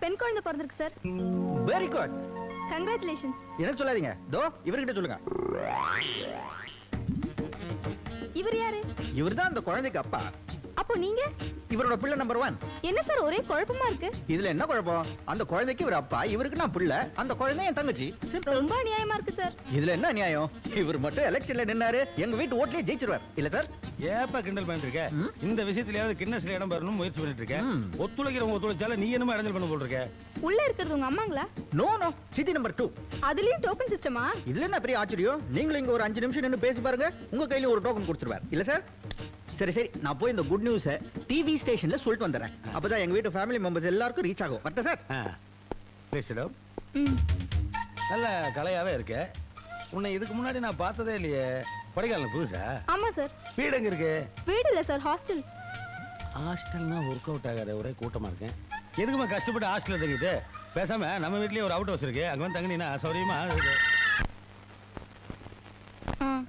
பெண் குழந்தை பிறந்திருக்கு சார். Very good. கங்க்ராச்சுலேஷன்ஸ். எனக்கு சொல்லாதீங்க. தோ இவர்கிட்ட சொல்லுங்க. இவர் யாரு? இவர்தான் அந்த குழந்தைக்கு அப்பா. அப்போ நீங்க? இவரோட பிள்ளை நம்பர் 1. என்ன சார் ஒரே குழப்பமா இருக்கு? இதுல என்ன குழப்பம்? அந்த குழந்தைக்கு இவர் அப்பா, இவருக்கு நான் பிள்ளை, அந்த குழந்தை என் தங்கச்சி. ரொம்ப அநியாயமா இருக்கு சார். இதுல என்ன நியாயம்? இவர் மட்டும் எலெக்ஷன்ல நின்னாரு, எங்க வீட்டு ஓட்லயே ஜெயிச்சிருவார் இல்ல சார்? ஏப்பா கிண்டல் பண்ணிட்டு இருக்க? இந்த விஷயத்திலயாவது கின்னஸ்ல இடம் பெறணும் முயற்சி பண்ணிட்டு இருக்க. ஒத்துழைக்கிறவங்க ஒத்துழைச்சால நீ என்னமா இடைஞ்சல் பண்ண போல் இருக்க? உள்ள இருக்கிறது உங்க அம்மாங்களா? No no, city number 2. அதுலயும் டோக்கன் சிஸ்டமா? இதுல என்ன பெரிய ஆச்சரியம்? நீங்களும் இங்க ஒரு 5 நிமிஷம் நின்னு பேசி பாருங்க, உங்க கையில ஒரு டோக்கன் கொடுத்துருவார் இல்ல சார்? சரி சரி, நான் போய் இந்த குட் நியூஸை டிவி ஸ்டேஷன்ல சொல்லிட்டு வந்துடுறேன். அப்பதான் எங்க வீட்டு ஃபேமிலி மெம்பர்ஸ் எல்லாருக்கும் ரீச் ஆகும். வரட்டா சார்? பேசிடும். நல்ல கலையாவே இருக்க. உன்னை இதுக்கு முன்னாடி நான் பார்த்ததே இல்லையே. கொடைக்கானல் புதுசா? ஆமா சார். வீடு எங்க இருக்கு? வீடு இல்ல சார், ஹாஸ்டல். ஹாஸ்டல்னா ஒர்க் அவுட் ஆகாத, ஒரே கூட்டமா இருக்கேன். எதுக்குமா கஷ்டப்பட்டு ஹாஸ்டல்ல தங்கிட்டு? பேசாம நம்ம வீட்லயே ஒரு அவுட் ஹவுஸ் இருக்கு, அங்க வந்து தங்கினீங்கன்னா சௌரியமா.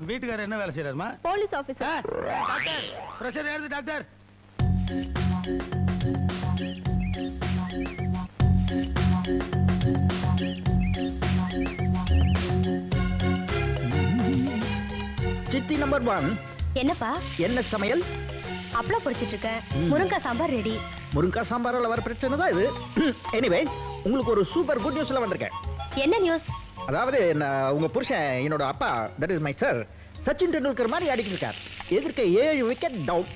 வீட்டுக்காரர் என்ன வேலை செய்யறாருமா? Police officer. டாக்டர், பிரஷர் ஏறுது டாக்டர். City number 1. என்னப்பா? என்ன சமையல்? அப்பளம் பொரிச்சிட்டு இருக்கேன். முருங்கக்காய் சாம்பார் ரெடி. முருங்கக்காய் சாம்பாரால வர பிரச்சனை தான் இது. எனிவே, உங்களுக்கு ஒரு சூப்பர் குட் நியூஸ்ல வந்திருக்கேன். என்ன நியூஸ்? அதாவது உங்க புருஷன், என்னோட அப்பா, that is my sir, Sachin Tendulkar மாதிரி அடிக்கிட்டு இருக்கார். எதிர்க்க 7 விக்கெட் டவுன்.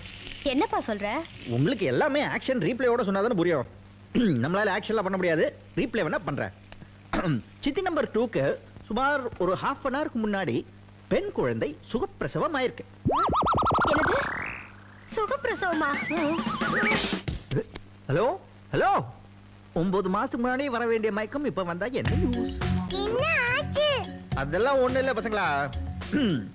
என்னப்பா சொல்ற? உங்களுக்கு எல்லாமே ஆக்ஷன் ரீப்ளேயோட சொன்னாதானே புரியும். நம்மளால ஆக்ஷன்லாம் பண்ண முடியாது, ரீப்ளே வேணா பண்றேன். சிட்டி நம்பர் 2க்கு சுமார் ஒரு ½ an hourக்கு முன்னாடி பெண் குழந்தை சுகப்பிரசவம் ஆயிருக்கு. என்னது? சுகப்பிரசவமா? ஹலோ ஹலோ, 9 மாசத்துக்கு முன்னாடி வர வேண்டிய மயக்கம் இப்ப வந்தா என்ன யூஸ்? அதெல்லாம் ஒண்ணு இல்ல பசங்களா.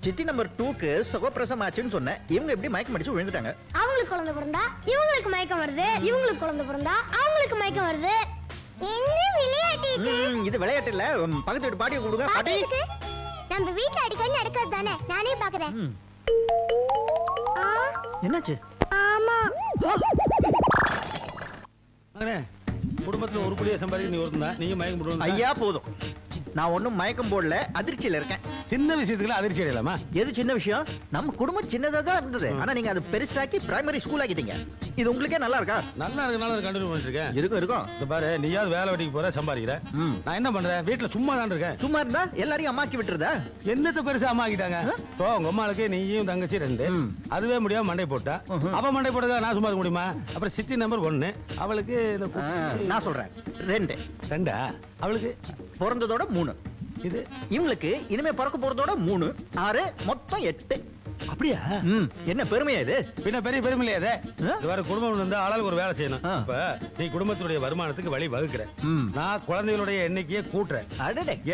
சிட்டி நம்பர் 2க்கு சுகப்பிரசவம் ஆச்சுன்னு சொன்னேன். இவங்க எப்படி மயக்கம் அடிச்சு விழுந்துட்டாங்க. அவங்களுக்கு குழந்தை பிறந்தா இவங்களுக்கு மயக்கம் வருது, இவங்களுக்கு குழந்தை பிறந்தா அவங்களுக்கு மயக்கம் வருது. என்ன விளையாட்டு இது? இது விளையாட்டு இல்ல. பக்கத்து வீட்டு பாட்டியை கூப்பிடுங்க. பாட்டி, நம்ம வீட்ல அடிக்கடி நடக்கிறது தானே, நானே பாக்குறேன். என்னாச்சு? ஆமா, குடும்பத்துல ஒரு குடியை சம்பாதிக்க நீ ஒருத்தா, நீங்க மயக்கம் போடுவீங்க. ஐயா போதும், நான் ஒண்ணும் மயக்கம் போடல, அதிர்ச்சியில இருக்கேன். சின்ன விஷயத்துக்குள்ள அதிர்ச்சி அடையலாமா? எது சின்ன விஷயம்? நம்ம குடும்பம் சின்னதா தான் இருந்தது, ஆனா நீங்க அது பெருசாக்கி பிரைமரி ஸ்கூல் ஆக்கிட்டீங்க. இது உங்களுக்கே நல்லா இருக்கா? நல்லா இருக்கனால கண்டினியூ பண்ணிட்டு இருக்கேன். இருக்கும் இருக்கும். இந்த பாரு, நீயாவது வேலை வெட்டிக்கு போற, சம்பாதிக்கிற. நான் என்ன பண்றேன்? வீட்டுல சும்மா தான் இருக்கேன். சும்மா இருந்தா எல்லாரையும் அம்மாக்கி விட்டுறதா? என்னத்த பெருசா அம்மாக்கிட்டாங்க? இப்போ உங்க அம்மாளுக்கு நீயும் தங்கச்சி 2, அதுவே முடியாம மண்டை போட்டா. அவ மண்டை போட்டதா நான் சும்மா இருக்க முடியுமா? அப்புறம் சிட்டி நம்பர் 1, அவளுக்கு நான் சொல்றேன் 2. 2 அவளுக்கு பிறந்ததோட 3. இது இவங்களுக்கு இனிமே பிறக்க போறதோட 3, 6, மொத்தம் 8. அப்படியா? என்ன பெருமையா இது? பின்ன பெரிய பெருமை இல்லையா? இது வர குடும்பம் இருந்தா ஆளாளுக்கு ஒரு வேலை செய்யணும். இப்ப நீ குடும்பத்துடைய வருமானத்துக்கு வழி வகுக்கிற, நான் குழந்தைகளுடைய எண்ணிக்கையை கூட்டுறேன்.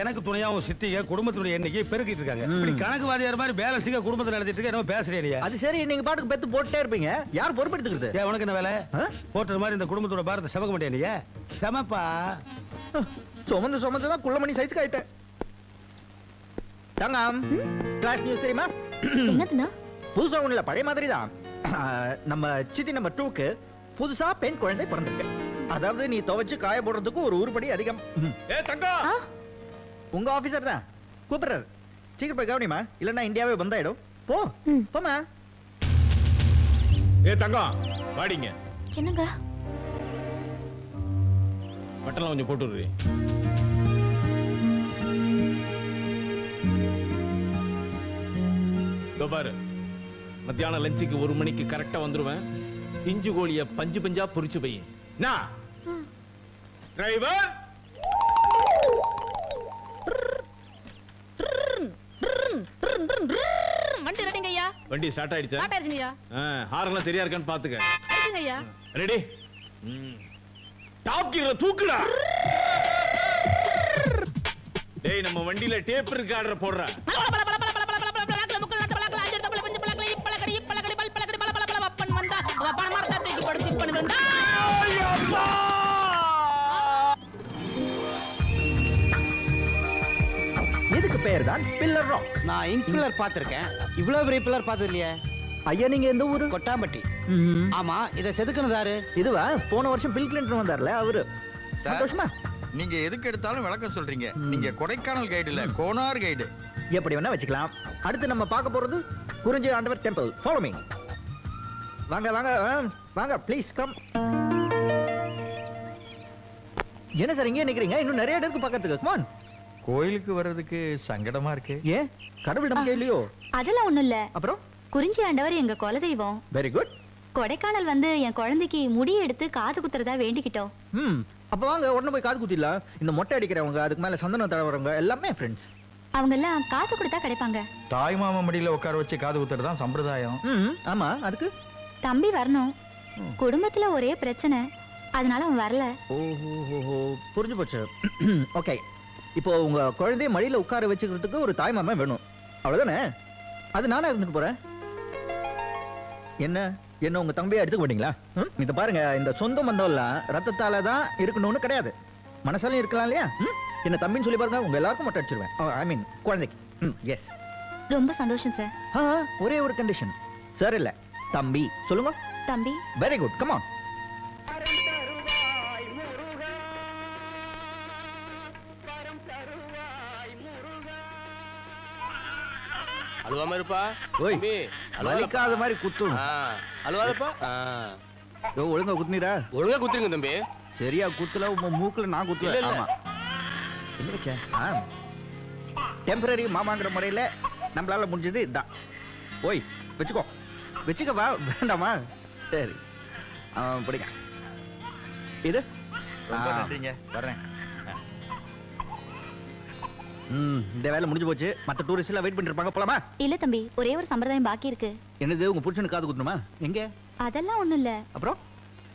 எனக்கு துணையாவும் சித்திக குடும்பத்துடைய எண்ணிக்கையை பெருக்கிட்டு இருக்காங்க. இப்படி கணக்கு வாதியார் மாதிரி பேலன்ஸிங்கா குடும்பத்தை நடத்திட்டு இருக்க. என்ன பேசுறீங்க? அது சரி, நீங்க பாட்டுக்கு பெத்து போட்டே இருப்பீங்க, யார் பொறுப்பெடுத்துக்கிறது? ஏன் உனக்கு என்ன வேலை? போட்டுற மாதிரி இந்த குடும்பத்தோட பாரத்தை சமக்க மாட்டேன். நீ சமப்பா சுமந்து சுமந்து தான் குள்ளமணி சைஸ்க்கு ஆயிட்டேன். தங்கம், கிளாஸ் நியூஸ் தெரியுமா? என்னதுன்னா? புதுசா ஒண்ணு இல்ல, பழைய மாதிரி தான். நம்ம சிட்டி நம்பர் 2க்கு புதுசா பெண் குழந்தை பிறந்திருக்கு. அதாவது நீ துவைச்சு காய போடுறதுக்கு ஒரு உருப்படி அதிகம். உங்க ஆபீசர் தான் கூப்பிடுறாரு. சீக்கிரம் போய் கவனிமா, இல்லன்னா இந்தியாவே பந்தாயிடும். போ போமா. தங்கம் வாடிங்க. என்னங்க? பட்டெல்லாம் கொஞ்சம் போட்டு விடுறீ. பாரு, மத்தியானம் லஞ்சுக்கு 1 மணிக்கு கரெக்டா வந்துருவேன். பிஞ்சு கோழிய பஞ்சு பஞ்சா பொரிச்சு போய் டிரைவர் வண்டி ரெடிங்க ஐயா. வண்டி ஸ்டார்ட் ஆயிடுச்சா? ஸ்டார்ட் ஆயிடுச்சுங்க. ஹார்ன்லாம் சரியா இருக்கான்னு பாத்துக்க. ஆயிடுச்சுங்க ஐயா. ரெடி? டாப் கியர்ல தூக்குடா. டேய், நம்ம வண்டியில டேப் ரெக்கார்டர் போடுறா. இதுக்கு பேர் தான் பில்லர் ராக். நான் இங்க் பில்லர் பாத்திருக்கேன், இவ்வளவு பெரிய பில்லர் பார்த்தது இல்லையே. ஐயா, நீங்க எந்த ஊரு? கொட்டாம்பட்டி. ஆமா, இத செதுக்குனது யாரு? இதுவா? போன வருஷம் பில் கிளின்டன் வந்தார்ல அவரு. சந்தோஷமா? நீங்க எதுக்கு எடுத்தாலும் விளக்கம் சொல்றீங்க. நீங்க கொடைக்கானல் கைடு இல்ல, கோனார் கைடு. எப்படி வேணா வச்சுக்கலாம். அடுத்து நம்ம பார்க்க போறது குறிஞ்சி ஆண்டவர் டெம்பிள். Follow me. வாங்க வாங்க வாங்க, ப்ளீஸ் கம். என்ன சார் இங்கே நிக்கிறீங்க? இன்னும் நிறைய இடம் இருக்கு பார்க்கிறதுக்கு. Come on. கோயிலுக்கு வர்றதுக்கு சங்கடமா இருக்கு. ஏன் கடவுள் நம்பிக்கை இல்லையோ? அதெல்லாம் ஒண்ணும் இல்ல. அப்புறம் குறிஞ்சி ஆண்டவர் எங்க குலதெய்வம். Very good. கொடைக்கானல் வந்து என் குழந்தைக்கு முடி எடுத்து காது குத்துறதா வேண்டிக்கிட்டோம். அப்ப வாங்க உடனே போய் காது குத்திடலாம். இந்த மொட்டை அடிக்கிறவங்க, அதுக்கு மேல சந்தனம் தடவறவங்க எல்லாமே ஃப்ரெண்ட்ஸ். அவங்க எல்லாம் காசு கொடுத்தா கிடைப்பாங்க. தாய் மாமா மடியில உட்கார வச்சு காது குத்துறது தான் சம்பிரதாயம். ஆமா, அதுக்கு தம்பி வரணும். குடும்பத்துல ஒரே பிரச்சனை, அதனால அவன் வரல. ஓஹோ, புரிஞ்சு போச்சு. ஓகே, இப்போ உங்க குழந்தைய மடியில உட்கார வச்சுக்கிறதுக்கு ஒரு தாய் மாமா வேணும், அவ்வளவுதானே? அது நானா இருந்துக்கு போறேன். என்ன உங்க தம்பியை எடுத்துக்க மாட்டீங்களா? இத பாருங்க, இந்த சொந்த பந்தம் எல்லாம் ரத்தத்தால தான் இருக்கணும்னு கிடையாது, மனசாலையும் இருக்கலாம் இல்லையா? என்ன தம்பின்னு சொல்லி பாருங்க, உங்க எல்லாருக்கும் மட்டும் அடிச்சிருவேன். ஐ மீன் குழந்தைக்கு. எஸ். ரொம்ப சந்தோஷம் சார். ஒரே ஒரு கண்டிஷன். சார் இல்ல, தம்பி சொல்லுங்க. தம்பி. Very good, come on. அழுவாம இருப்பா. ஓய், வலிக்காத மாதிரி குத்தும். அழுவாதப்பா. ஒழுங்கா குத்துனீரா? ஒழுங்கா குத்துருங்க தம்பி. சரியா குத்துல உங்க மூக்குல நான் குத்துல. ஆமா. என்ன வச்ச? டெம்பரரி மாமாங்கிற முறையில நம்மளால முடிஞ்சது இதான். ஓய், வச்சுக்கோ வா. வேண்டாமா? சரி, பிடிக்க இது. ரொம்ப நன்றிங்க, வரேன். இந்த வேலை முடிஞ்சு போச்சு. மத்த டூரிஸ்ட் எல்லாம் வெயிட் பண்ணிட்டு இருப்பாங்க, போலாமா? இல்ல தம்பி, ஒரே ஒரு சம்பிரதாயம் பாக்கி இருக்கு. என்னது? உங்க புருஷனுக்கு காது குத்தணுமா? எங்க? அதெல்லாம் ஒண்ணும் இல்ல. அப்புறம்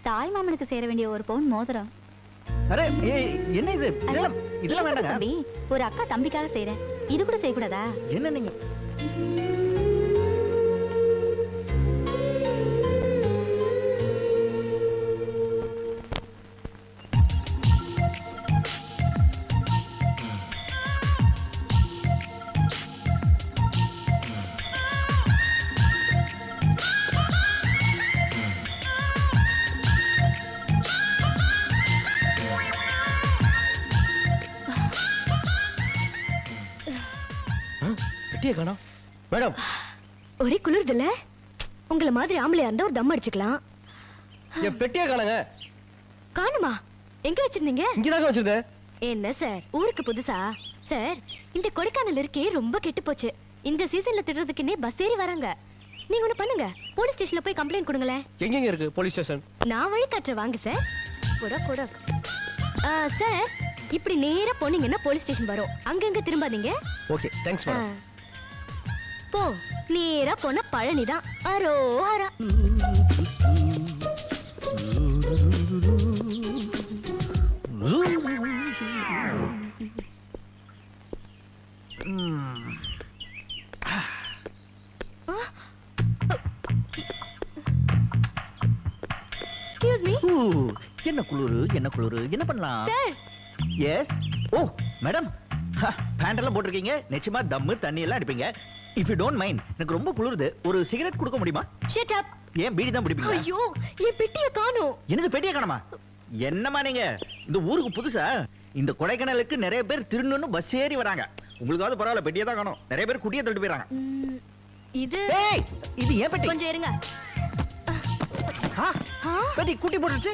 தாய் மாமனுக்கு சேர வேண்டிய ஒரு பவுன் மோதிரம். அரே, என்ன இது? இதெல்லாம் வேண்டாங்க தம்பி, ஒரு அக்கா தம்பிக்காக செய்றேன், இது கூட செய்ய கூடாதா? என்ன நீங்க? மேடம், ஒரே குளிர்து இல்ல? உங்களை மாதிரி ஆம்பளையா இருந்தா ஒரு தம் அடிச்சுக்கலாம். என் பெட்டியே காணுங்க. காணுமா? எங்க வச்சிருந்தீங்க? இங்கதாங்க வச்சிருந்தேன். என்ன சார், ஊருக்கு புதுசா? சார், இந்த கொடைக்கானல் இருக்கே ரொம்ப கெட்டு போச்சு. இந்த சீசன்ல திடுறதுக்குன்னே பஸ் ஏறி வராங்க. நீங்க ஒண்ணு பண்ணுங்க, போலீஸ் ஸ்டேஷன்ல போய் கம்ப்ளைண்ட் கொடுங்களேன். எங்கெங்க இருக்கு போலீஸ் ஸ்டேஷன்? நான் வழி காட்டுறேன், வாங்க சார். கூட சார், இப்படி நேரா போனீங்கன்னா போலீஸ் ஸ்டேஷன் வரும். அங்கங்க திரும்பாதீங்க. Okay, thanks madam. போ, நேரா போன பழனிதான். அரோஹரா. Excuse me. என்ன குளிரு, என்ன பண்ணலாம்? Sir. Yes. Oh madam, pant எல்லாம் போட்டிருக்கீங்க, நிச்சயமா தம்மு தண்ணி எல்லாம் அடிப்பீங்க. இஃப் யூ டோன்ட் மைண்ட், எனக்கு ரொம்ப குளிருது, ஒரு சிகரெட் கொடுக்க முடியுமா? Shut up. ஏன் பீடி தான் பிடிப்பீங்க? ஐயோ, என் பெட்டியை காணோம். என்னது பெட்டியை காணோமா? என்னமா நீங்க இந்த ஊருக்கு புதுசா? இந்த கொடைக்கானலுக்கு நிறைய பேர் திருநூன்னு பஸ் ஏறி வராங்க. உங்களுக்காவது பரவாயில்ல, பெட்டியை தான் காணோம். நிறைய பேர் குட்டியை தள்ளிட்டு போயிறாங்க. இது இது ஏன் பெட்டி? கொஞ்சம் இருங்க. பெட்டி குட்டி போட்டுருச்சு.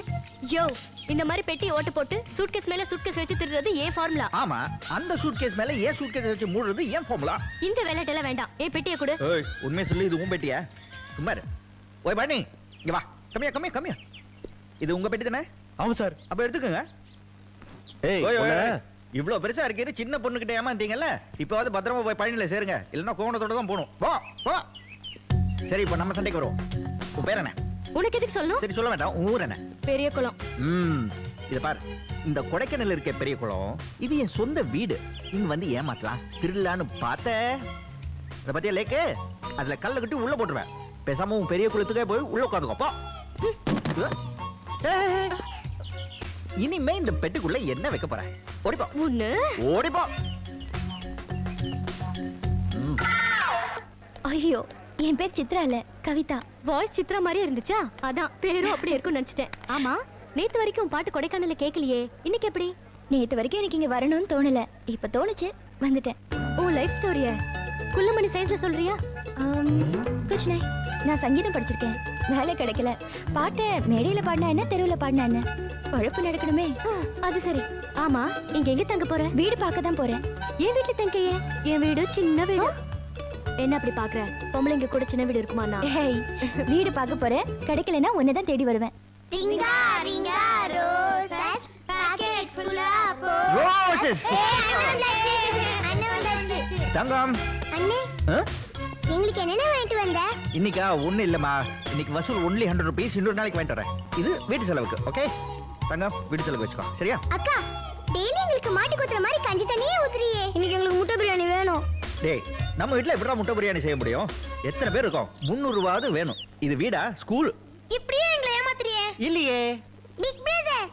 யோ, இந்த மாதிரி பெட்டி ஓட்டு போட்டு சூட்கேஸ் மேல சூட்கேஸ் வச்சு திருடுறது ஏன் ஃபார்முலா? ஆமா, அந்த சூட்கேஸ் மேல ஏன் சூட்கேஸ் வச்சு மூடுறது ஏன் ஃபார்முலா? இந்த வேலைட்டெல்லாம் வேண்டாம், ஏன் பெட்டியை கொடு. ஏய், உண்மையை சொல்லி, இது உன் பெட்டியா? சும்மா இரு. ஓய் பாணி, இங்க வா. கம்மியா. இது உங்க பெட்டி தானே? ஆமா சார். அப்ப எடுத்துக்கங்க. ஏய், இவ்வளவு பெருசா இருக்கு, சின்ன பொண்ணுகிட்ட ஏமாந்தீங்கல்ல, இப்பவாது பத்திரமா போய் பழனியில சேருங்க, இல்லன்னா கோவணத்தோட தான் போகணும். வா. சரி, இப்ப நம்ம சண்டைக்கு வருவோம். உன் பேர் என்ன? உனக்கு எதுக்கு சொல்லணும்? சரி, சொல்ல வேண்டாம். ஊர் என்ன? பெரிய குளம். இத பாரு, இந்த கொடைக்கானல் இருக்க பெரிய குளம், இது என் சொந்த வீடு. இங்க வந்து ஏமாத்தலாம், திருடலான்னு பார்த்த அத பத்தியா லேக்கு? அதுல கல்ல கட்டி உள்ள போட்டுருவேன். பேசாம உன் பெரிய குளத்துக்கே போய் உள்ள உட்காந்துக்கோ. இனிமே இந்த பெட்டுக்குள்ள என்ன வைக்க போற? ஓடிப்போ. ஓடிப்போ. ஐயோ, என் பேர் சித்ரா இல்ல, கவிதா. வாய்ஸ் சித்ரா மாதிரியே இருந்துச்சா, அதான் பேரும் அப்படி இருக்கும்னு நினைச்சிட்டேன். ஆமா, நேத்து வரைக்கும் பாட்டு கொடைக்கானல்ல கேட்கலையே, இன்னைக்கு எப்படி? நேத்து வரைக்கும் எனக்கு இங்க வரணும்னு தோணல, இப்ப தோணுச்சு வந்துட்டேன். ஓ லைஃப் ஸ்டோரிய குள்ளமணி சைஸ்ல சொல்றியா? குச் நை, நான் சங்கீதம் படிச்சிருக்கேன், வேலை கிடைக்கல. பாட்டை மேடையில பாடினா என்ன, தெருவுல பாடினா என்ன, பழப்பு நடக்கணுமே. அது சரி. ஆமா, இங்க எங்க தங்க போற? வீடு பார்க்க தான் போறேன். என் வீட்டுல தங்கையே. என் வீடு சின்ன வீடு. என்ன அப்படி பாக்குற? பொம்பளைங்க கூட சின்ன வீடு இருக்குமா? வீடு பார்க்க போறேன், கிடைக்கலன்னா உன்னதான் தேடி வருவேன். ரிங்கா ரிங்கா ரோசஸ் பாக்கெட் ஃபுல்லா போ. ரோசஸ். அண்ணே வந்தாச்சு. தங்கம். அண்ணே. எங்களுக்கு என்னென்ன வாங்கிட்டு வந்த? இன்னைக்கா ஒண்ணு இல்லம்மா, இன்னைக்கு வசூல் ஒன்லி 100 rupees. இன்னொரு நாளைக்கு வாங்கிட்டு வரேன். இது வீட்டு செலவுக்கு. ஓகே தங்கம், வீட்டு செலவுக்கு வச்சுக்கோ, சரியா? அக்கா, டெய்லி எங்களுக்கு மாட்டி குத்துற மாதிரி கஞ்சி தண்ணியே ஊத்துறியே. இன்னைக்கு எங்களுக்கு முட்டை பிரியாணி வேணும். டேய், நம்ம வீட்ல எப்படிடா முட்டை பிரியாணி செய்ய முடியும்? எத்தனை பேர் இருக்கோம்? 300 ரூபாவது வேணும். இது வீடா ஸ்கூல்? இப்படியே எங்களை ஏமாத்துறியே. இல்லையே. Big brother.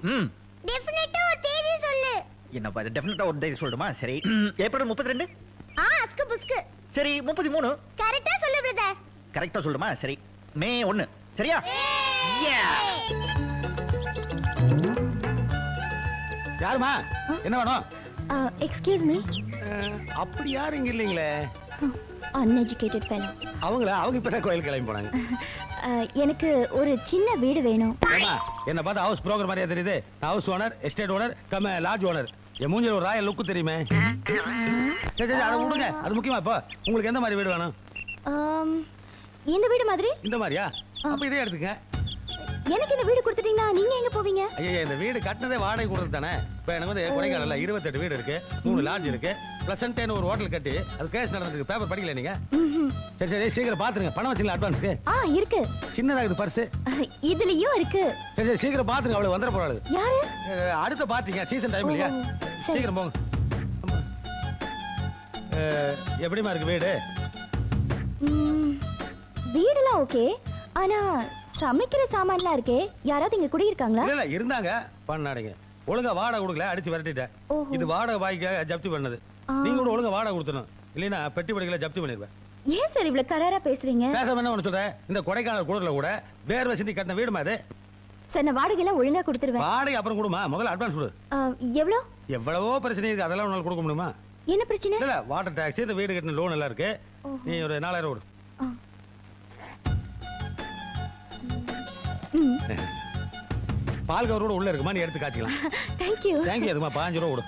டெஃபினட்டா ஒரு தேதி சொல்லு. என்னப்பா இது? டெஃபினட்டா ஒரு தேதி சொல்லணுமா? சரி, ஏப்ரல் 32. அஸ்கு புஸ்கு. சரி, 33. கரெக்ட்டா சொல்லு பிரதர். கரெக்ட்டா சொல்லுமா? சரி, மே 1. சரியா? யாருமா? என்ன வேணும்? Excuse me. அப்படி யாரும் இங்க இல்லீங்களே. Uneducated fellow. அவங்க இப்பதான் கோயில் கிளம்பி போனாங்க. எனக்கு ஒரு சின்ன வீடு வேணும். என்ன பார்த்தா ஹவுஸ் புரோக்கர் மாதிரியா தெரியுது? House owner, estate owner, cum lodge owner. என் மூஞ்சில ஒரு ராயல் லுக்கு தெரியுமே. சரி சரி, அதை விடுங்க, அது முக்கியமா. இப்போ உங்களுக்கு எந்த மாதிரி வீடு வேணும்? இந்த வீடு மாதிரி. இந்த மாதிரியா? அப்ப இதே எடுத்துங்க. எனக்கு இந்த வீடு கொடுத்துட்டீங்கன்னா நீங்க எங்க போவீங்க? ஐயா, இந்த வீடு கட்டினதே வாடகை கொடுத்து தானே. இப்போ எனக்கு வந்து கொடைக்கானல்ல 28 வீடு இருக்கு, 3 லாட்ஜ் இருக்கு, பிளசன்ட்னு ஒரு ஹோட்டல் கட்டி அது கேஸ் நடந்துருக்கு. பேப்பர் படிக்கல நீங்க? சரி சரி, சீக்கிரம் பாத்துருங்க. பணம் வச்சுங்களா அட்வான்ஸ்க்கு? இருக்கு. சின்னதா இது பர்ஸ். இதுலயும் இருக்கு. சரி சரி, சீக்கிரம் பாத்துருங்க. அவளுக்கு வந்துட போறாள். யாரு? அடுத்த பாத்தீங்க, சீசன் டைம் இல்லையா? சீக்கிரம் போங்க. எப்படிமா இருக்கு வீடு? வீடுலாம் ஓகே, ஆனா சமைக்கிற சாமான்லாம் இருக்கே. யாராவது இங்க குடியிருக்காங்களா? இல்ல இருந்தாங்க, பண்ணாடிங்க. ஒழுங்கா வாடகை கொடுக்கல, அடிச்சு விரட்டிட்டேன். இது வாடகை வாய்க்க ஜப்தி பண்ணது. நீங்க கூட ஒழுங்கா வாடகை கொடுத்தணும், இல்லைன்னா பெட்டி படிக்கல ஜப்தி பண்ணிருவேன். ஏன் சார் இவ்வளவு கராரா பேசுறீங்க? பேசாம என்ன ஒண்ணு சொல்றேன், இந்த கொடைக்கானல் குளிர்ல கூட வேர்வை சிந்தி கட்டின வீடுமா அது? சார், நான் வாடகை எல்லாம் ஒழுங்கா கொடுத்துருவேன். வாடகை அப்புறம் கொடுமா, முதல்ல அட்வான்ஸ் கொடு. எவ்வளோ? எவ்வளவோ பிரச்சனை இருக்கு, அதெல்லாம் உன்னால கொடுக்க முடியுமா? என்ன பிரச்சனை? இல்ல, வாட்டர் டாக்ஸ், இந்த வீடு கட்டின லோன் எல்லாம் இருக்கு. நீ ஒரு 4000 கொடு. பால் கவரோட உள்ள இருக்குமா, நீ எடுத்து காய்ச்சிக்கலாம். Thank you. Thank you. அதுமா 15 ரூபா கொடு.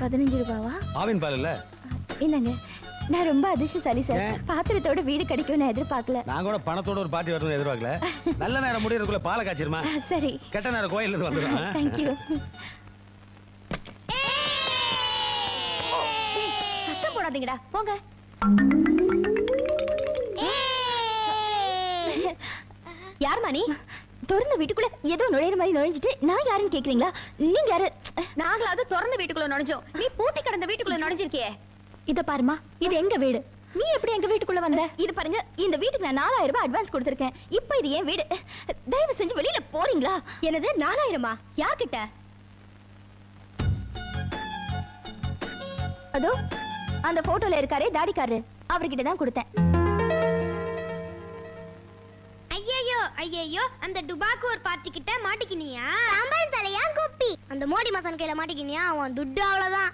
15 ரூபாவா? ஆவின் பால் இல்ல. என்னங்க, நான் ரொம்ப அதிர்ஷ்டசாலி சார். பாத்திரத்தோட வீடு கிடைக்கும் நான் எதிர்பார்க்கல. நான் கூட பணத்தோட ஒரு பார்ட்டி வரணும்னு எதிர்பார்க்கல. நல்ல நேரம் முடியறதுக்குள்ள பாலை காய்ச்சிருமா? சரி. கெட்ட நேரம் கோயில்ல இருந்து வந்துடும். Thank you. சத்தம் போடாதீங்கடா, போங்க. யார் மணி? திறந்த வீட்டுக்குள்ள ஏதோ நுழையிற மாதிரி நுழைஞ்சிட்டு நான் யாருன்னு கேக்குறீங்களா? நீங்க யாரு? நாங்களாவது திறந்த வீட்டுக்குள்ள நுழைஞ்சோம், நீ பூட்டி கிடந்த வீட்டுக்குள்ள நுழைஞ்சிருக்கியே. இத பாருமா, இது எங்க வீடு. நீ எப்படி எங்க வீட்டுக்குள்ள வந்த? இது பாருங்க, இந்த வீட்டுக்கு நான் 4000 ரூபாய் அட்வான்ஸ் கொடுத்திருக்கேன். இப்போ இது என் வீடு. தயவு செஞ்சு வெளியில போறீங்களா? என்னது 4000? யார்கிட்ட? அதோ அந்த போட்டோல இருக்காரே தாடிக்காரரு, அவர்கிட்ட தான் கொடுத்தேன். ஐயோ ஐயோ, அந்த டுபாக்கு ஒரு பார்ட்டி கிட்ட மாட்டிக்கினியா? சாம்பார் தலையா குப்பி, அந்த மோடி மசான் கையில மாட்டிக்கினியா? அவன் துட்டு அவ்வளவுதான்.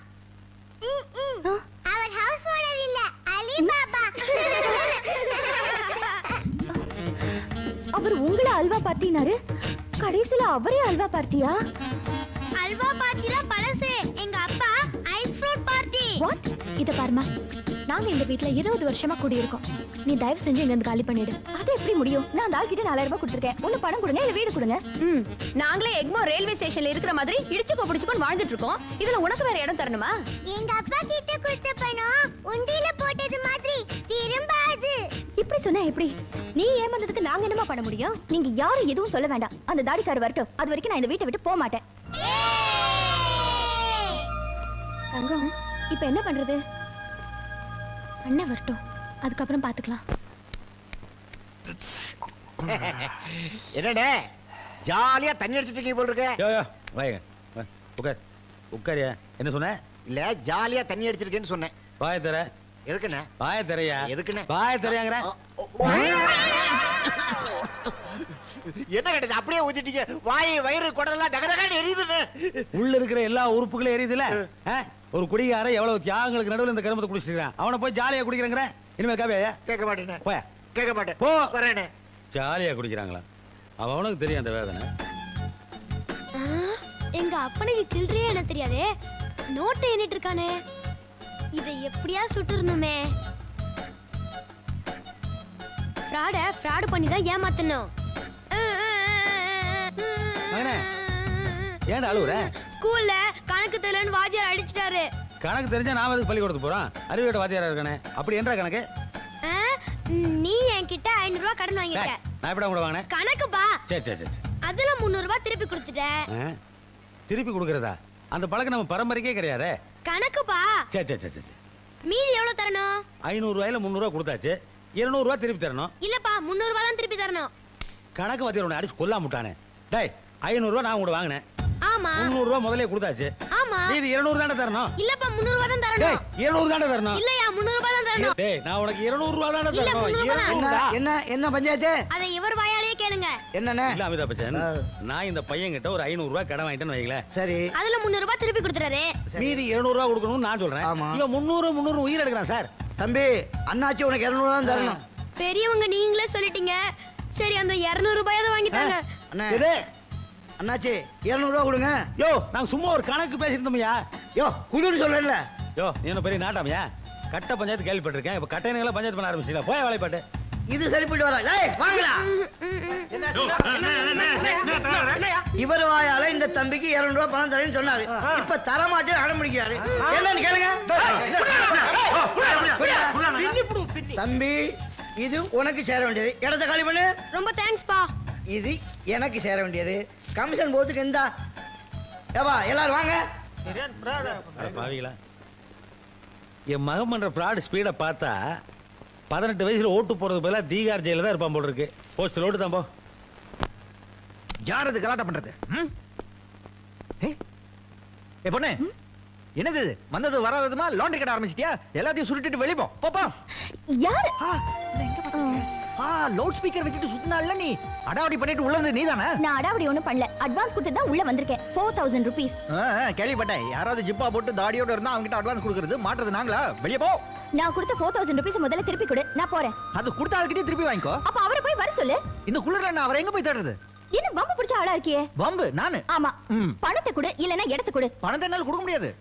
அவர் ஹவுஸ் ஓனர் இல்ல, அலி பாபா. அவர் உங்கள அல்வா பார்ட்டினாரு, கடைசில அவரே அல்வா பார்ட்டியா? அல்வா பார்ட்டில பழசு, எங்க அப்பா ஐஸ் ஃப்ரூட் பார்ட்டி. வாட்? இத பாருமா, நாங்க இந்த வீட்ல 20 வருஷமா குடியிருக்கோம். நீ தயவு செஞ்சு இங்க இருந்து காலி பண்ணிடு. அது எப்படி முடியும்? நான் அந்த ஆள்கிட்ட 4000 ரூபாய் கொடுத்திருக்கேன். ஒண்ணு பணம் கொடுங்க, இல்ல வீடு கொடுங்க. நாங்களே எக்மோர் ரயில்வே ஸ்டேஷன்ல இருக்கிற மாதிரி இடிச்சுக்கோ பிடிச்சுக்கோ வாழ்ந்துட்டு இருக்கோம். இதுல உனக்கு வேற இடம் தரணுமா? எங்க அப்பா கிட்ட கொடுத்த பணம் உண்டியில போட்டது மாதிரி திரும்பாது. இப்படி சொன்னா எப்படி? நீ ஏமாந்ததுக்கு நாங்க என்னமா பண்ண முடியும்? நீங்க யாரும் எதுவும் சொல்ல வேண்டாம். அந்த தாடிக்காரர் வரட்டும், அது வரைக்கும் நான் இந்த வீட்டை விட்டு போக மாட்டேன். தங்கம், இப்ப என்ன பண்றது? அண்ணன் வரட்டும், அதுக்கப்புறம் பாத்துக்கலாம். என்னடே ஜாலியா தண்ணி அடிச்சிட்டு இருக்கீங்க போல இருக்க. யோ யோ வாங்க, உட்கார். உட்காரியா? என்ன சொன்ன? இல்ல, ஜாலியா தண்ணி அடிச்சிருக்கேன்னு சொன்னேன். வாய தர. எதுக்குண்ணே? வாய தரையா? எதுக்குண்ணே? வாய தரையாங்கற. என்ன கேட்டது அப்படியே ஊத்திட்டீங்க? வாய் வயிறு குடலாம் டகடகான்னு எரியுதுன்னு. உள்ள இருக்கிற எல்லா உறுப்புகளும் எரியுதுல. ஒரு குடிகார எவ்வளவு தியாகங்களுக்கு நடுவில் இந்த கருமத்தை குடிச்சிருக்கான். அவனை போய் ஜாலியா குடிக்கிறேங்கிற. இனிமே காவியா கேட்க மாட்டேன். போய கேட்க மாட்டேன். போ. வரேனே. ஜாலியா குடிக்கிறாங்களா? அவனுக்கு தெரியும் அந்த வேதனை. எங்க அப்பனுக்கு சில்லறையே என்ன தெரியாதே. நோட்டை எண்ணிட்டு இருக்கானே. இதை எப்படியா சுட்டுறணுமே. ஃப்ராட் பண்ணி தான் ஏமாத்தணும். ஏன்டா அழுவுற? ஸ்கூல்ல கணக்கு தெரியலன்னு வாத்தியார் அடிச்சிட்டாரு. கணக்கு தெரிஞ்சா நாம எதுக்கு பள்ளிக்கூடத்துக்கு போறோம்? அறிவியட்ட வாத்தியாரா இருக்கானே. அப்படி என்ன கணக்கு? நீ என்கிட்ட 500 ரூபாய் கடன் வாங்கிட்ட. நான் எப்படா கூட வாங்கினேன்? கணக்குப்பா. சரி சரி சரி. அதுல 300 ரூபாய் திருப்பி கொடுத்துட்டேன். திருப்பி கொடுக்கறதா? அந்த பழக்கம் நம்ம பரம்பரைக்கே கிடையாதே. கணக்குப்பா. சரி சரி சரி. மீதி எவ்வளவு தரணும்? 500 ரூபாயில 300 ரூபாய் கொடுத்தாச்சு. 200 ரூபாய் திருப்பி தரணும். இல்லப்பா 300 ரூபாய் தான் திருப்பி தரணும். கணக்கு வாத்தியார் உன்னை அடிச்சு கொல்லாம விட்டானே. டேய் 500 ரூபாய் நான் கூட வாங்கினேன். ஆமா. 300 ரூபாய் முதல்ல கொடுத்தாச்சு. ஆமா. மீதி 200 தானே தரணும். இல்லப்பா 300 ரூபாய் தான் தரணும். டேய் 200 தானே தரணும். இல்லையா 300 ரூபாய் தான் தரணும். டேய் நான் உனக்கு 200 ரூபாய் தானே இல்ல, தரணும். 300 ரூபாய். என்ன பஞ்சாயத்து? அதை இவர் வாயாலேயே கேளுங்க. என்னண்ணே? இல்ல அமிதாப் பச்சன், நான் இந்த பையன் கிட்ட ஒரு 500 ரூபாய் கடன் வாங்கிட்டேன்னு வைங்களேன். சரி. அதுல 300 ரூபாய் திருப்பி கொடுத்துறாரு. மீதி 200 ரூபாய் கொடுக்கணும்னு நான் சொல்றேன். இவன் 300 உயிர் எடுக்கிறான் சார். தம்பி அண்ணாச்சி உனக்கு 200 தான் தரணும். பெரியவங்க நீங்களே சொல்லிட்டீங்க. சரி அந்த 200 ரூபாயாவது வாங்கிட்டாங்க. அண்ணே அண்ணாச்சி 200 ரூபாய் கொடுங்க. யோ நான் சும்மா ஒரு கணக்கு பேசிருந்தோம்யா. யோ குடுன்னு சொல்றேன்ல. யோ நீ என்ன பெரிய நாட்டாமையா? கட்ட பஞ்சாயத்து கேள்விப்பட்டிருக்கேன். இப்ப கட்டையெல்லாம் பஞ்சாயத்து பண்ண ஆரம்பிச்சீங்களா? போய் வேலைப்பாட்டு. இது சரிப்பட்டு வரா. டேய் வாங்கடா. இவர் வாயால இந்த தம்பிக்கு 200 ரூபாய் பணம் தரேன்னு சொன்னாரு. இப்ப தர மாட்டே அடம் பிடிக்கிறாரு. என்னன்னு கேளுங்க. தம்பி இது உனக்கு சேர வேண்டியது. இடத்தை காலி பண்ணு. ரொம்ப தேங்க்ஸ் பா. இது எனக்கு சேர வேண்டியது. கமிஷன் போறதுக்கு எந்த ஏவா எல்லாரும் வாங்க. பாவிங்களா, என் மகன் பண்ற ஃப்ராட் ஸ்பீட பார்த்தா 18 வயசுல ஓட்டு போறது பதிலா தீகார் ஜெயில தான் இருப்பான் போல இருக்கு. போஸ்டல் ஓட்டு தான் போ. யார் அது கலாட்டம் பண்றது? பொண்ணு என்னது இது? வந்தது வராததுமா லாண்டரி கடை ஆரம்பிச்சிட்டியா? எல்லாத்தையும் சுருட்டிட்டு வெளிய போ. போப்பா. யாரு? லவுட் ஸ்பீக்கர் வச்சிட்டு சுத்தினால நீ அடாவடி பண்ணிட்டு உள்ள வந்து நீதானே? நான் அடாவடி ஒண்ணும் பண்ணல. அட்வான்ஸ் கொடுத்து தான் உள்ள வந்திருக்கேன். 4000 ரூபீஸ். கேள்விப்பட்டேன். யாராவது ஜிப்பா போட்டு தாடியோட இருந்தா அவங்க கிட்ட அட்வான்ஸ் கொடுக்கறது மாட்டது நாங்களா? வெளிய போ. நான் கொடுத்த 4000 ரூபீஸ் முதல்ல திருப்பி கொடு. நான் போறேன். அது கொடுத்த ஆளுகிட்டே திருப்பி வாங்கிக்கோ. அப்ப அவரை போய் வர சொல்லு. இந்த குளிர்ல நான் அவரை எங்க போய் தேடுறது? என்ன பம்பு பிடிச்ச ஆளா இருக்கியே? பம்பு நானு? ஆமா. பணத்தை கொடு இல்லனா இடத்தை கொடு. பணத்தை என்னால கொடுக்க முடியாது.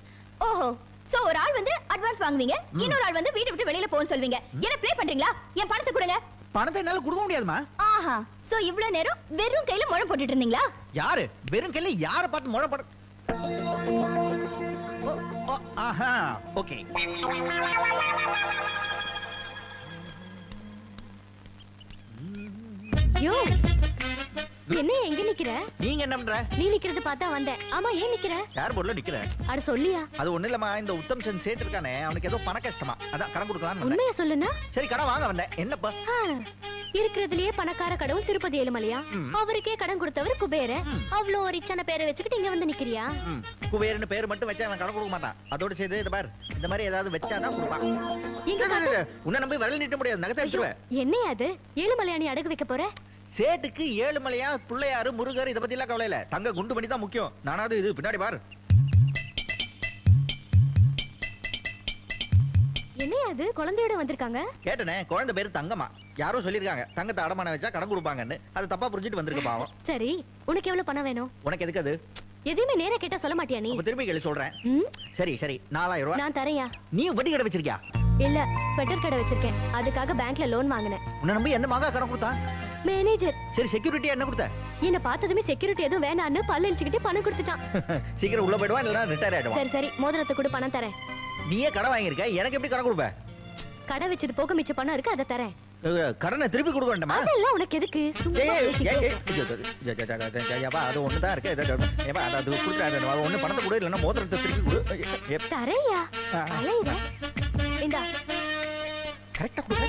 ஓஹோ, சோ ஒரு ஆள் வந்து அட்வான்ஸ் வாங்குவீங்க, இன்னொரு ஆள் வந்து வீட்டை விட்டு வெளியில போன்னு சொல்வீங்க. என்ன ப்ளே பண்றீங்களா? என் பணத்தை கொடுங்க. பணத்தை என்னால கொடுக்க முடியாதுமா. ஆஹா, சோ இவ்வளவு நேரம் வெறும் கையில முழம் போட்டுட்டு இருந்தீங்களா? யாரு வெறும் கையில யாரை பார்த்து முழம் போட? ஆஹா, ஓகே. யோ என்ன எங்க நிக்கிற? நீங்க என்ன பண்ற? நீ நிக்கிறது பார்த்தா வந்தேன். ஆமா ஏன் நிக்கிற? யார் போர்ட்ல நிக்கிற? அட சொல்லியா? அது ஒண்ணு இல்லம்மா, இந்த உத்தம் சந்த் சேட் இருக்கானே, அவனுக்கு ஏதோ பண கஷ்டமா, அதான் கடன் கொடுக்கலாம்னு வந்தேன். உண்மையா சொல்லுனா? சரி கடன் வாங்க வந்தேன். என்னப்பா? இருக்கிறதுலயே பணக்கார கடவுள் திருப்பதி ஏழுமலையா? அவருக்கே கடன் கொடுத்தவர் குபேர. அவ்வளோ ரிச்சான பேரை வச்சுக்கிட்டு இங்க வந்து நிக்கிறியா? குபேரன்னு பேர் மட்டும் வச்சா அவன் கடன் கொடுக்க மாட்டான். அதோட சேர்த்து இந்த பார், இந்த மாதிரி ஏதாவது வச்சாதான் கொடுப்பான். உன்னை நம்பி விரல் நீட்ட முடியாது, நகத்தை எடுத்துருவேன். என்னையா அது? ஏழுமலையானி அடகு வைக்க போற? சேட்டுக்கு ஏழுமலையா, பிள்ளையாரு, முருகர் இத பத்தி எல்லாம் கவலை இல்ல. தங்க குண்டு பண்ணி தான் முக்கியம். நானாவது இது பின்னாடி பாரு. என்னையா அது? குழந்தையோட வந்திருக்காங்க. கேட்டனே, குழந்தை பேரு தங்கமா. யாரோ சொல்லிருக்காங்க தங்கத்தை அடமான வச்சா கடன் கொடுப்பாங்கன்னு. அது தப்பா புரிஞ்சிட்டு வந்திருக்கு பாவம். சரி, உனக்கு எவ்வளவு பணம் வேணும்? உனக்கு எதுக்கு அது? எதுவுமே நேரா கேட்டா சொல்ல மாட்டியா நீ? அப்ப திரும்பி கேளு சொல்றேன். சரி சரி, 4000 ரூபாய் நான் தரேன்யா. நீ வட்டி கடை வச்சிருக்கியா? இல்ல, ஸ்வெட்டர் கடை வச்சிருக்கேன். அதுக்காக பேங்க்ல லோன் வாங்கினேன். உன்னை நம்பி எந்த மாதா கடன் கொடுத்தா? மேனேஜர். சரி, செக்யூரிட்டி என்ன கொடுத்த? என்ன பார்த்ததுமே செக்யூரிட்டி எதுவும் வேணான்னு பல்ல இழிச்சுக்கிட்டு பணம் கொடுத்துட்டான். சீக்கிரம் உள்ள போயிடுவான், இல்லனா ரிட்டையர் ஆயிடுவான். சரி சரி, மோதிரத்தை கூட பணம் தரேன். நீயே கடன் வாங்கியிருக்க, எனக்கு எப்படி கடன் கொடுப்ப? கடை வச்சது போக மிச்ச பணம் இருக்கு, அதை தரேன். கடனை திருப்பி கொடுக்க வேண்டாமா? அதெல்லாம் உனக்கு எதுக்கு? அது ஒண்ணுதான் இருக்கு. அது கொடுத்தா ஒண்ணு பணத்தை கொடு, இல்லைன்னா மோதிரத்தை திருப்பி கொடு. தரையா அலையிற? இந்தா கரெக்டா கொடுக்க.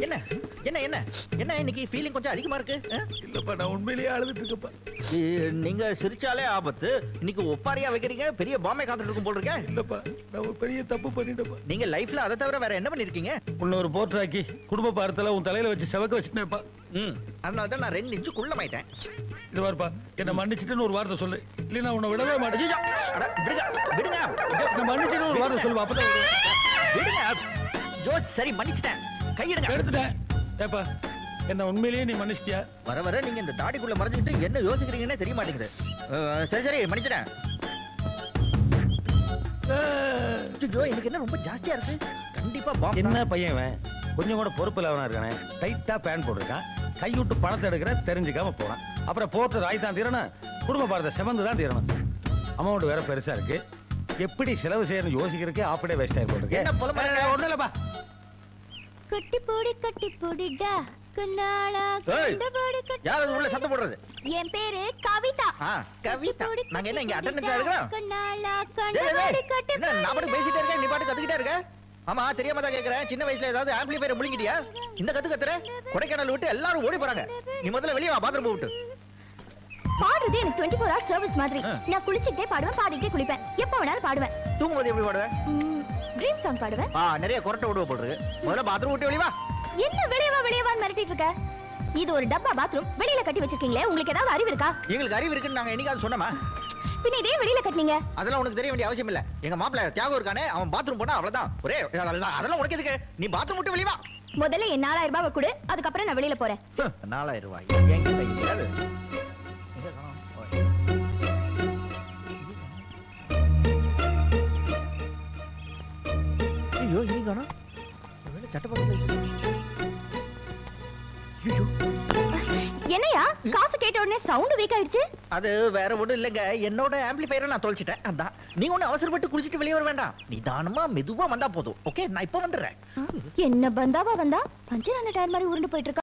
என்ன என்ன என்ன என்ன இன்னைக்கு ஃபீலிங் கொஞ்சம் அதிகமா இருக்கு? இல்லப்பா நான் உண்மையிலேயே அழுதுட்டு இருக்கப்பா. நீங்க சிரிச்சாலே ஆபத்து. இன்னைக்கு ஒப்பாரியா வைக்கிறீங்க, பெரிய பாம்பே காத்துட்டு இருக்கும் போல் இருக்கேன். இல்லப்பா நான் ஒரு பெரிய தப்பு பண்ணிட்டேப்பா. நீங்க லைஃப்ல அதை தவிர வேற என்ன பண்ணிருக்கீங்க? உன்ன ஒரு போர்ட்ராக்கி குடும்ப பாரத்துல உன் தலையில வச்சு செவக்க வச்சுட்டேன்ப்பா. அதனால தான் நான் 2 இன்ச்சு குள்ளமாயிட்டேன். இது பாருப்பா, என்ன மன்னிச்சிட்டுன்னு ஒரு வார்த்தை சொல்லு, இல்லைன்னா உன்னை விடவே மாட்டேன். விடுங்க விடுங்க, நான் மன்னிச்சிட்டு ஒரு வார்த்தை சொல்லுவா, அப்பதான் விடுங்க. ஜோஸ் சரி மன்னிச்சிட்டேன், கையிடுங்க. எடுத்துட்டேன். ஏப்பா என்ன உண்மையிலேயே நீ மன்னிச்சிட்டியா? வர வர நீங்க இந்த தாடிக்குள்ள மறைஞ்சிட்டு என்ன யோசிக்கிறீங்கன்னே தெரிய மாட்டேங்குது. சரி சரி மன்னிச்சிட்டேன். ஜோ எனக்கு என்ன ரொம்ப ஜாஸ்தியா இருக்கு. கண்டிப்பா பாம்பு. என்ன பையன் இவன், கொஞ்சம் கூட பொறுப்பு இல்லாம இருக்கானே. டைட்டா பேன் போட்டிருக்கான், கைவிட்டு பணத்தை எடுக்கிற தெரிஞ்சுக்காம போறான். அப்புறம் போட்டு ராய் தான் தீரணும், குடும்ப பாரத செவந்து தான் தீரணும். அமௌண்ட் வேற பெருசா இருக்கு, எப்படி செலவு செய்யணும் யோசிக்கிறதுக்கே ஆப்படே வேஸ்ட் ஆகி போட்டிருக்கு. என்ன போல ஒண்ணும் இல்லப்பா. கட்டி போடிடா கண்ணாளா கண்டபடி கட்டி. யார் அது உள்ள சத்தம் போடுறது? என் பேரு கவிதா. கவிதா. நாங்க என்ன இங்க அட்டெண்டன்ஸ் எடுக்கறோம்? கண்ணாளா கண்டபடி கட்டி. என்ன நான் பாட்டு பேசிட்டே இருக்கேன், நீ பாட்டு கத்துக்கிட்டே இருக்க? ஆமா தெரியாம தான் கேக்குறேன். சின்ன வயசுல ஏதாவது ஆம்பிளிஃபையர் முழுங்கிட்டியா? இந்த கத்துற கொடைக்கானல் விட்டு எல்லாரும் ஓடி போறாங்க. நீ முதல்ல வெளிய வா, பாத்ரூம் விட்டு. பாடுறது எனக்கு 24 hours சர்வீஸ் மாதிரி. நான் குளிச்சிட்டே பாடுவேன், பாடிட்டே குளிப்பேன், எப்ப வேணாலும் பாடுவேன். தூங்கும்போது எப்படி பாடுவேன்? ட்ரீம் சாங் பாடுவேன். நிறைய கொரட்டை விடுவ போடுறது. முதல்ல பாத்ரூம் விட்டு வெளிய வா. என்ன வெளியவான்னு மிரட்டிட்டு இருக்க? இது ஒரு டப்பா பாத்ரூம், வெளியில கட்டி வச்சிருக்கீங்களே, உங்களுக்கு ஏதாவது அறிவு இருக்கா? எங்களுக்கு அறிவு இருக்குன்னு நாங்க என்னைக்காவது சொன்னோமா? பின்ன இதே வெளியில கட்டினீங்க? அதெல்லாம் உனக்கு தெரிய வேண்டிய அவசியம் இல்ல. எங்க மாப்பிள்ள தியாகம் இருக்கானே, அவன் பாத்ரூம் போனா அவ்வளவுதான். ஒரே அதெல்லாம் உனக்கு எதுக்கு? நீ பாத்ரூம் விட்டு வெளிய வா. முதல்ல என் 4000 ரூபாய் கொடு, அதுக்கப்புறம் நான் வெளியில போறேன். 4000 ரூபாய் என்கிட்ட கிடையாது. ஐயோ இங்க காணோம். சட்டப்பா. என்னையா காசு கேட்ட உடனே சவுண்ட் வீக் ஆயிடுச்சு? அது வேற ஒண்ணும் இல்லங்க, என்னோட ஆம்பிளிஃபையரை நான் தொலைச்சிட்டேன். அதான் நீ ஒண்ணு அவசரப்பட்டு குளிச்சிட்டு வெளியே வர வேண்டாம். நிதானமா மெதுவா வந்தா போதும். ஓகே நான் இப்ப வந்துடுறேன். என்ன பந்தாவா வந்தா பஞ்சரான டயர் மாதிரி உருண்டு போயிட்டு இருக்க.